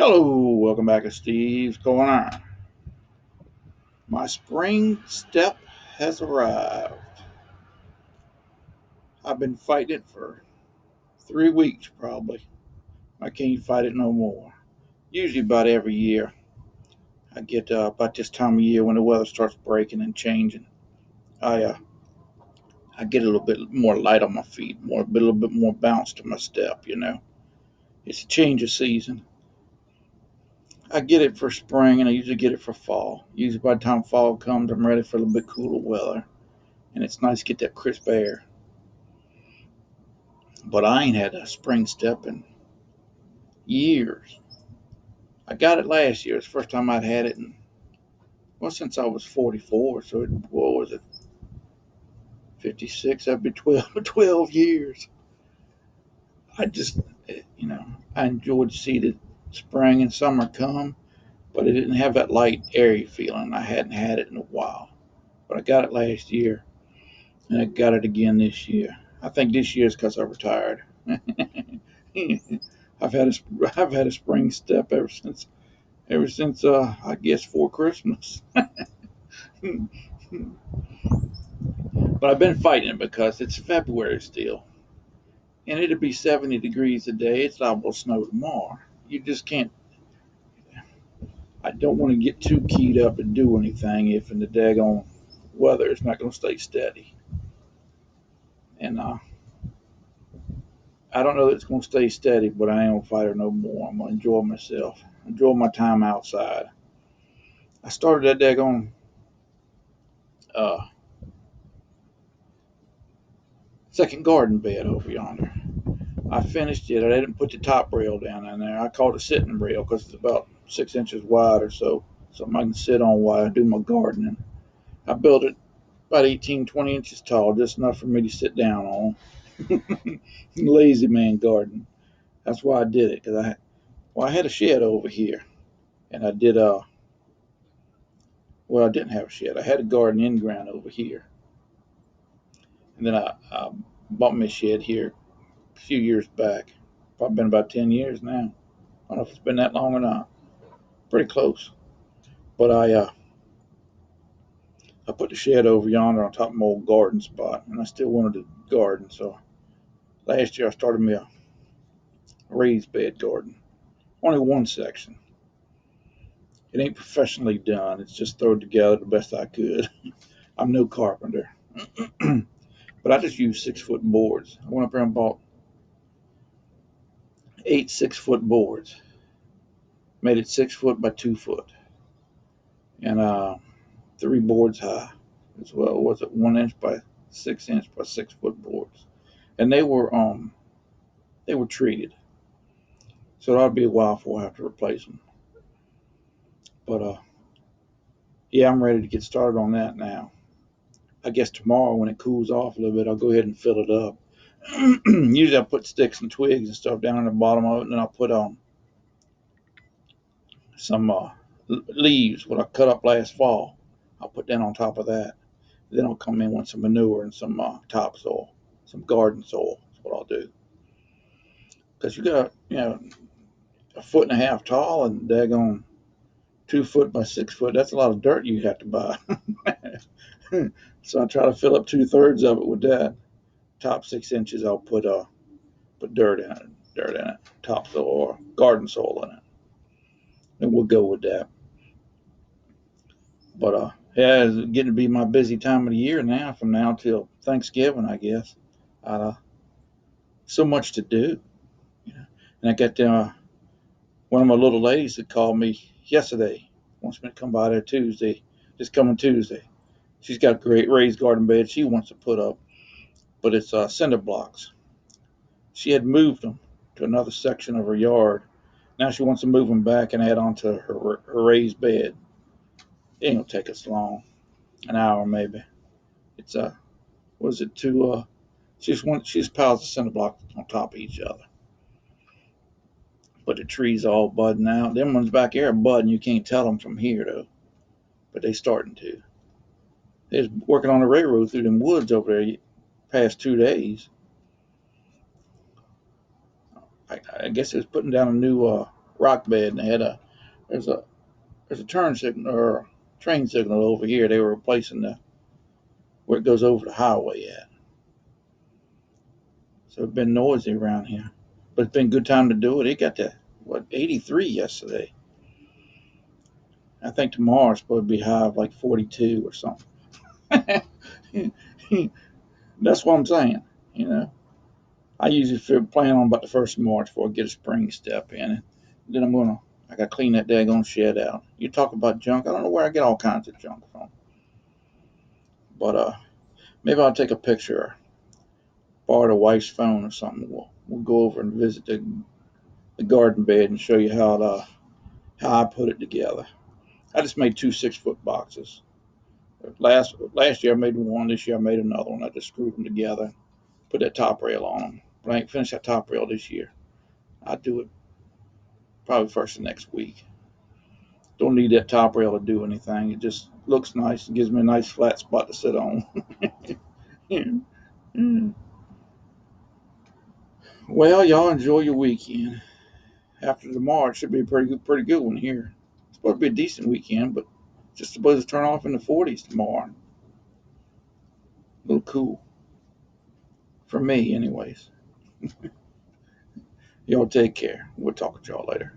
Hello, welcome back to Steve's Going On. My spring step has arrived. I've been fighting it for 3 weeks probably. I can't fight it no more. Usually about every year. I get about this time of year when the weather starts breaking and changing. I uh, I get a little bit more light on my feet, a little bit more bounce to my step. It's a change of season. I get it for spring and I usually get it for fall. Usually by the time fall comes, I'm ready for a little bit cooler weather. And it's nice to get that crisp air. But I ain't had a spring step in years. I got it last year. It's the first time I'd had it since I was 44. So what was it, 56? That'd be 12 years. I just, I enjoyed to see the spring and summer come, but it didn't have that light, airy feeling. I hadn't had it in a while. But I got it last year, and I got it again this year. I think this year is because I retired. I've had a spring step ever since I guess for Christmas. But I've been fighting it because it's February still, and it'll be 70 degrees today. It's liable to snow tomorrow. You just can't. I don't want to get too keyed up and do anything if in the daggone weather it's not going to stay steady. And I don't know that it's going to stay steady, but I ain't going to fight it no more. I'm going to enjoy myself, enjoy my time outside. I started that daggone uh, second garden bed over yonder. I finished it. I didn't put the top rail down in there. I called it a sitting rail because it's about 6 inches wide or so, something I can sit on while I do my gardening. I built it about 18, 20 inches tall, just enough for me to sit down on. Lazy man garden. That's why I did it, because I had a shed over here, and I didn't have a shed. I had a garden in ground over here, and then I bought me a shed here a few years back. Probably been about 10 years now. I don't know if it's been that long or not. Pretty close. But I put the shed over yonder on top of my old garden spot, and I still wanted to garden. So last year I started me a raised bed garden. Only one section. It ain't professionally done. It's just thrown together the best I could. I'm no carpenter. But I just used 6 foot boards. I went up there and bought 8 6 foot boards. Made it 6 foot by 2 foot. And 3 boards high as well. Was it 1 inch by 6 inch by 6 foot boards? And they were treated. So it ought to be a while before I have to replace them. But yeah, I'm ready to get started on that now. I guess tomorrow when it cools off a little bit, I'll go ahead and fill it up. Usually I put sticks and twigs and stuff down in the bottom of it, and then I'll put some leaves, what I cut up last fall. I'll put that on top of that. Then I'll come in with some manure and some topsoil, some garden soil. That's what I'll do. Because you got, a foot and a half tall and daggone 2 foot by 6 foot. That's a lot of dirt you have to buy. So I try to fill up 2/3 of it with that. Top 6 inches, I'll put dirt in it, topsoil or garden soil in it, and we'll go with that. But yeah, it's getting to be my busy time of the year now, from now till Thanksgiving, I guess. Uh, so much to do, you know. And I got one of my little ladies that called me yesterday. Wants me to come by there Tuesday, just coming Tuesday. She's got a great raised garden bed she wants to put up, but it's cinder blocks. She had moved them to another section of her yard. Now she wants to move them back and add on to her raised bed. It ain't gonna take us long, an hour maybe. It's was it two? She just piles the cinder blocks on top of each other. But the trees all budding out. Them ones back here are budding. You can't tell them from here though, but they starting to. They was working on the railroad through them woods over there past 2 days. I guess they was putting down a new rock bed, and they had there's a there's a turn signal or a train signal over here. They were replacing the where it goes over the highway at. So it's been noisy around here, but it's been a good time to do it. It got to 83 yesterday. I think tomorrow's supposed to be high of like 42 or something. That's what I'm saying. You know, I usually plan on about the 1st of March before I get a spring step in. And then I got to clean that daggone shed out. You talk about junk. I don't know where I get all kinds of junk from. But maybe I'll take a picture, borrow the wife's phone or something. We'll go over and visit the garden bed and show you how I put it together. I just made 2 6-foot boxes. Last year I made one. This year I made another one. I just screwed them together, put that top rail on them. But I ain't finished that top rail this year. I'll do it probably first of next week. Don't need that top rail to do anything. It just looks nice and gives me a nice flat spot to sit on. Well, y'all enjoy your weekend. After tomorrow, it should be a pretty good one here. It's supposed to be a decent weekend, but just supposed to turn off in the 40s tomorrow. A little cool for me, anyways. Y'all take care. We'll talk to y'all later.